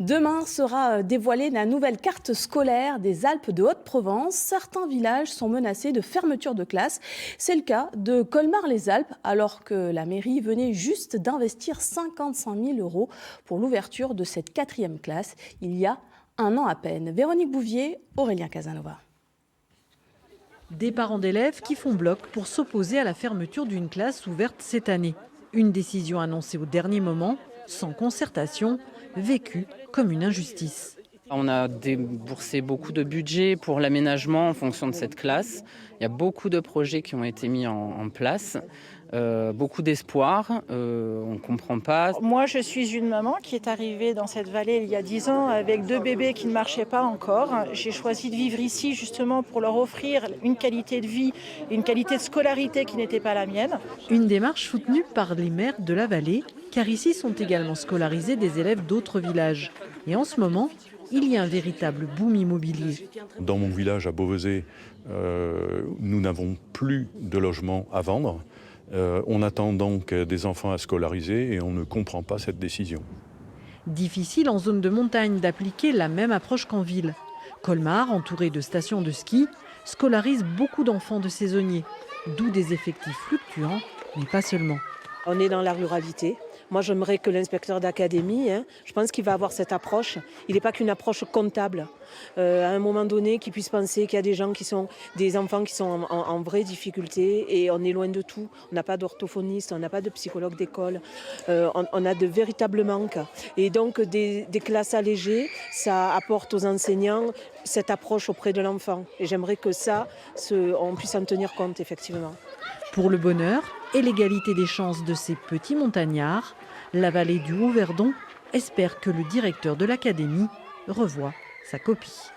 Demain sera dévoilée la nouvelle carte scolaire des Alpes de Haute-Provence. Certains villages sont menacés de fermeture de classe. C'est le cas de Colmar-les-Alpes, alors que la mairie venait juste d'investir 55 000 € pour l'ouverture de cette 4e classe il y a un an à peine. Véronique Bouvier, Aurélien Casanova. Des parents d'élèves qui font bloc pour s'opposer à la fermeture d'une classe ouverte cette année. Une décision annoncée au dernier moment, sans concertation, vécue comme une injustice. On a déboursé beaucoup de budget pour l'aménagement en fonction de cette classe. Il y a beaucoup de projets qui ont été mis en place, beaucoup d'espoir, on ne comprend pas. Moi, je suis une maman qui est arrivée dans cette vallée il y a 10 ans avec 2 bébés qui ne marchaient pas encore. J'ai choisi de vivre ici justement pour leur offrir une qualité de vie, une qualité de scolarité qui n'était pas la mienne. Une démarche soutenue par les maires de la vallée, car ici sont également scolarisés des élèves d'autres villages. Et en ce moment, il y a un véritable boom immobilier. Dans mon village à Beauvezet, nous n'avons plus de logements à vendre. On attend donc des enfants à scolariser et on ne comprend pas cette décision. Difficile en zone de montagne d'appliquer la même approche qu'en ville. Colmar, entouré de stations de ski, scolarise beaucoup d'enfants de saisonniers, d'où des effectifs fluctuants, mais pas seulement. On est dans la ruralité. Moi, j'aimerais que l'inspecteur d'académie, je pense qu'il va avoir cette approche. Il n'est pas qu'une approche comptable. À un moment donné, qu'il puisse penser qu'il y a des enfants qui sont en vraie difficulté et on est loin de tout. On n'a pas d'orthophoniste, on n'a pas de psychologue d'école. On a de véritables manques. Et donc, des classes allégées, ça apporte aux enseignants cette approche auprès de l'enfant. Et j'aimerais que on puisse en tenir compte, effectivement. Pour le bonheur et l'égalité des chances de ces petits montagnards, la vallée du Haut-Verdon espère que le directeur de l'académie revoie sa copie.